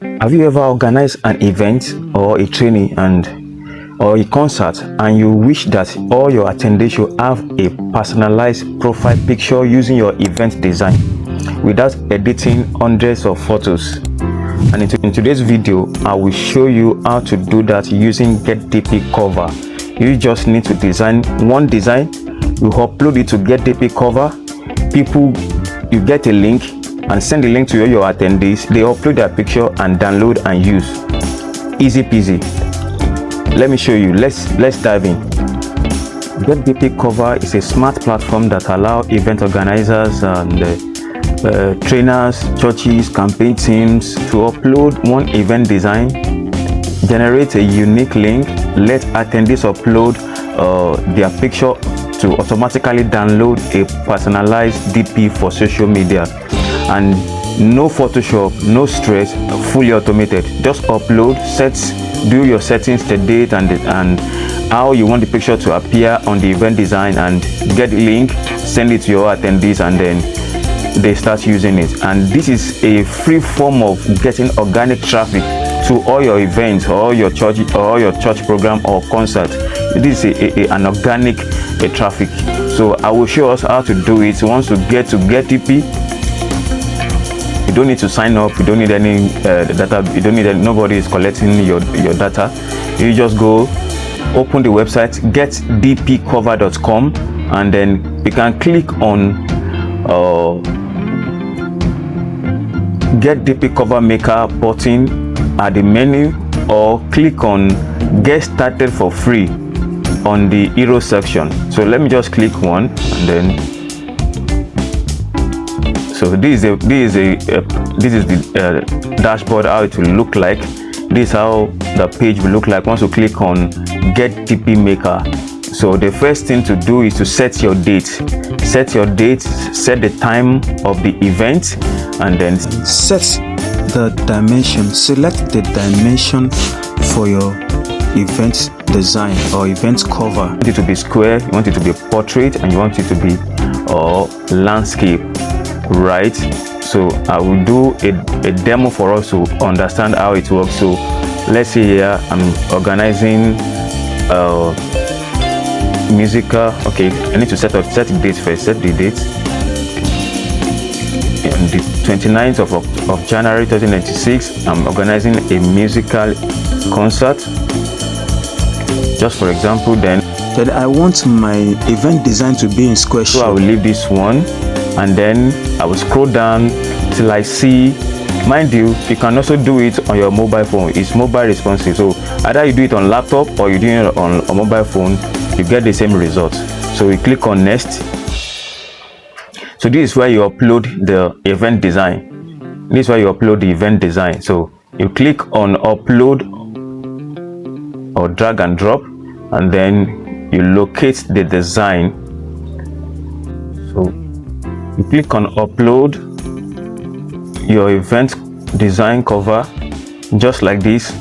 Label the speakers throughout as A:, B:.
A: Have you ever organized an event or a training or a concert, and you wish that all your attendees should have a personalized profile picture using your event design without editing hundreds of photos? And in today's video, I will show you how to do that using GetDP Cover. You just need to design one design, you upload it to GetDP Cover. You get a link and send the link to your attendees. They upload their picture and download and use. Easy peasy. Let me show you. Let's dive in. GetDP Cover is a smart platform that allows event organizers and trainers, churches, campaign teams to upload one event design, generate a unique link, let attendees upload their picture to automatically download a personalized DP for social media. And no Photoshop, no stress, fully automated. Just upload, do your settings, the date and how you want the picture to appear on the event design, and get the link, send it to your attendees, and then they start using it. And this is a free form of getting organic traffic to all your events or your church program or concert. This is an organic traffic. So I will show us how to do it. Once you get to GetDP, you don't need to sign up, you don't need any data, you don't need nobody is collecting your data. You just go open the website getdpcover.com, and then you can click on GetDP Cover Maker button at the menu, or click on Get Started for Free on the hero section. So let me just click one, and then so this is the dashboard, how it will look like. This is how the page will look like once you click on GetDP Maker. So the first thing to do is to set your date, set the time of the event, and then
B: set the dimension. Select the dimension for your event design or event cover.
A: You want it to be square, you want it to be a portrait, and you want it to be landscape, right? So I will do a demo for us to understand how it works. So let's see here, I'm organizing musical. Okay, I need to set the date first. Set the date on the 29th of January 2096. I'm organizing a musical concert, just for example. Then
B: I want my event design to be in square shape.
A: So I will leave this one, and then I will scroll down till I see. Mind you, you can also do it on your mobile phone. It's mobile responsive, so either you do it on laptop or you do it on a mobile phone, you get the same result. So we click on next. So this is where you upload the event design. This is where you upload the event design. So you click on upload or drag and drop, and then you locate the design. So you click on upload your event design cover, just like this.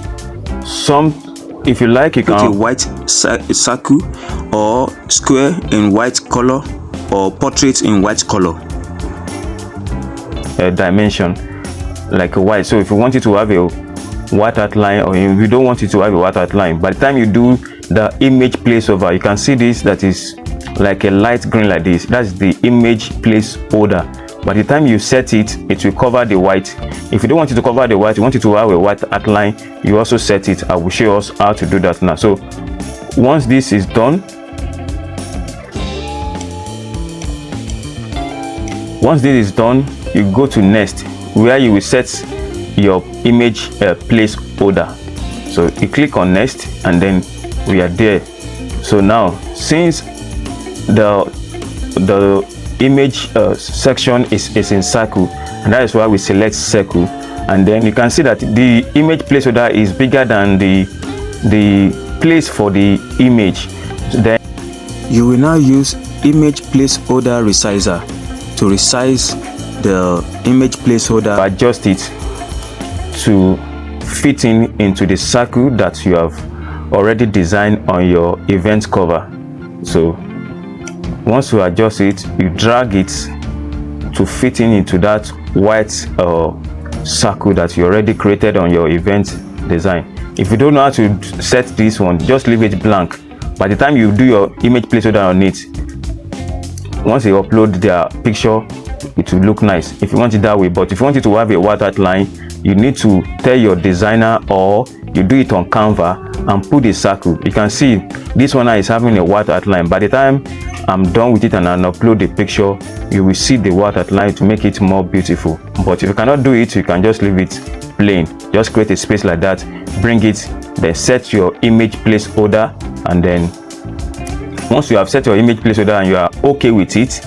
A: If you like, you can
B: put a white circle or square in white color, or portrait in white color.
A: Dimension like a white. So if you want it to have a white outline, or if you don't want it to have a white outline, by the time you do the image placeover, you can see this, that is like a light green like this. That's the image placeholder. By the time you set it, it will cover the white. If you don't want it to cover the white, you want it to have a white outline, you also set it. I will show us how to do that now. So once this is done, you go to next, where you will set your image placeholder. So you click on next, and then we are there. So now, since the image section is in circle, and that is why we select circle, and then you can see that the image placeholder is bigger than the place for the image. Then
B: you will now use image placeholder resizer to resize the image placeholder,
A: adjust it to fit into the circle that you have already designed on your event cover. So once you adjust it, you drag it to fit into that white circle that you already created on your event design. If you don't know how to set this one, just leave it blank. By the time you do your image placeholder on it, once you upload their picture, it will look nice if you want it that way. But if you want it to have a white outline, you need to tell your designer, or you do it on Canva and put a circle. You can see this one is having a white outline. By the time I'm done with it and I upload the picture, you will see the white outline to make it more beautiful. But if you cannot do it, you can just leave it plain. Just create a space like that, bring it, then set your image placeholder, and then once you have set your image placeholder and you are okay with it,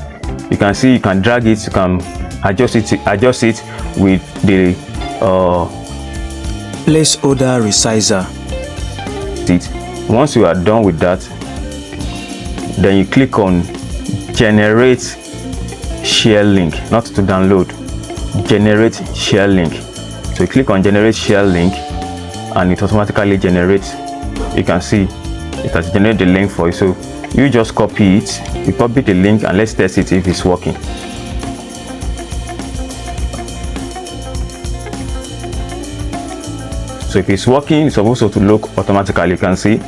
A: you can see you can drag it, you can adjust it with the
B: placeholder resizer.
A: Once you are done with that, then you click on generate share link, not to download, generate share link. So you click on generate share link and it automatically generates. You can see it has generated the link for you. So you just copy it, you copy the link, and let's test it if it's working. So if it's working, it's supposed to look automatically. You can see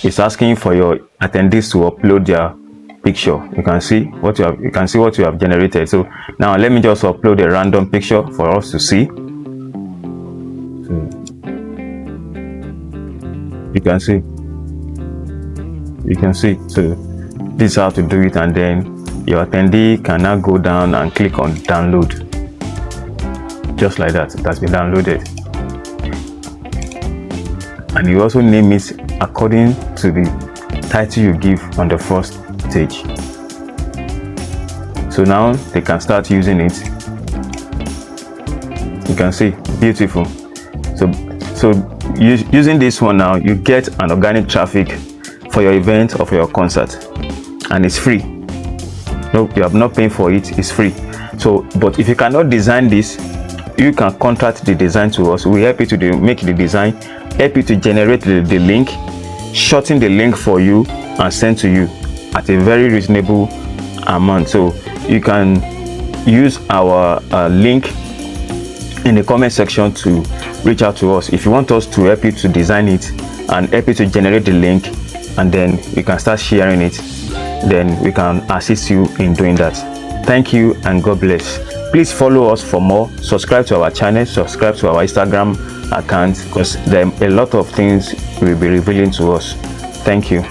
A: it's asking for your attendees to upload their picture. You can see what you have generated. So now let me just upload a random picture for us to see. So you can see so this is how to do it, and then your attendee can now go down and click on download, just like that. It has been downloaded, and you also name it according to the title you give on the first stage. So now they can start using it. You can see beautiful. So using this one now, you get an organic traffic for your event or for your concert, and it's free. No, you have not paying for it, it's free. So but if you cannot design this, you can contract the design to us. We help you to make the design, help you to generate the link, shorten the link for you, and send to you at a very reasonable amount. So you can use our link in the comment section to reach out to us if you want us to help you to design it and help you to generate the link, and then we can start sharing it. Then we can assist you in doing that. Thank you and God bless. Please follow us for more. Subscribe to our channel, subscribe to our Instagram account, because there are a lot of things we'll be revealing to us. Thank you.